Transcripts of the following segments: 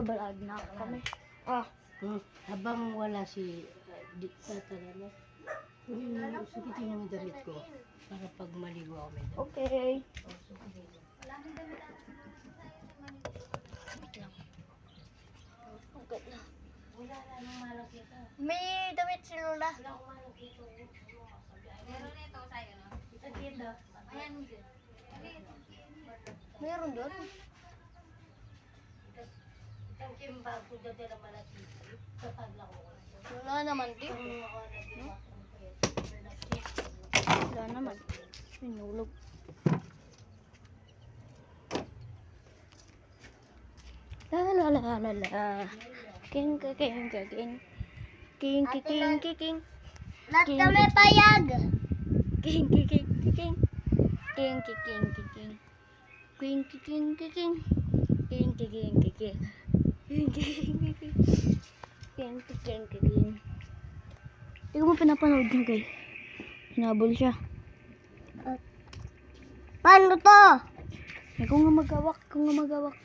Magbabalag na kami. Habang wala si Tatala, sukitin yung damit ko para pag maligo ako may damit. Okay. Wait lang. Wala nang malaki ka. May damit si Lola. Wala akong malaki ito. Meron nito sa'yo, no? Sakit na. Ayan mo dyan. Meron doon. Isang kimba ko dati na malaki. Kapag lang ako. Wala naman din. Wala naman. Sinulog. La la la la la. King king king king. King king king king. Lahat kami payag. King king king king. King king king king. King king king king. King king king king. King king king king. King king king king. Hindi ko mo pinapanood niya kay. Hinabol siya. Paano to? Ay, kung nga magawak, kung nga magawak.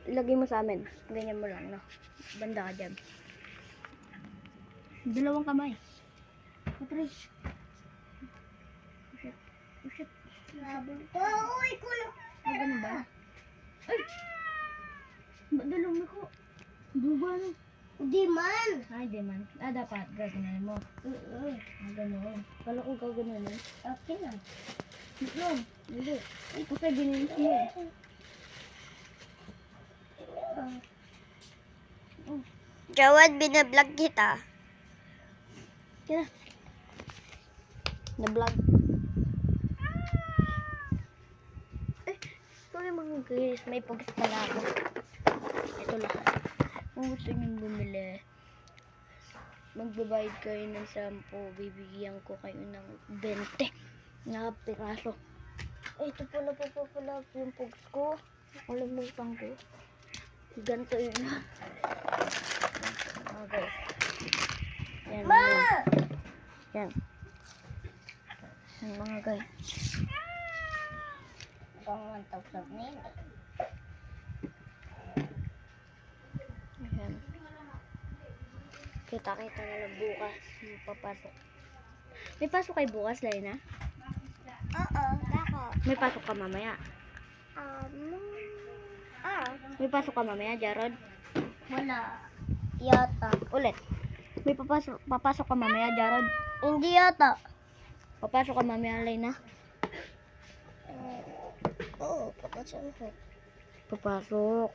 Lagay mo sa amin. Ganyan mo lang, no? Banda ka dyan. Dalawang kamay. Patry. Oh, shit. Uy, kulo. Ay, ganun ba? Ay! Ba't dalawang ko? Duba, no? Di man. Ay, di man. Dapat. Gaganan mo. Ganun. Kala ko gaganan. Okay na. Ito. Hindi. Ay, kasi gininis mo eh. Jawad, binablog kita. Kaya. Na-vlog. Eh, sorry mga guys. May pugis pala ako. Ito lang. Kung gusto nyo bumili, magbabayad kayo ng 10. Bibigyan ko kayo ng 20 na piraso. Eh, ito pala yung pugs ko. Nakalimutan ko. Ganito yun. Okay. Yan. Ma! Yan. Yan mga guys. Kung 1,000 nila. Ayan. Kita-kita na lang bukas. Papasok. May pasok kayo bukas, Laina? Oo, ako. May pasok ka mamaya. May pasok ka mamaya, Jarod? Wala. Yata. Ulit. May papasok ka mamaya, Jarod? Hindi yata. Papasok ka mamaya, Laina? Oo, papasok. Papasok.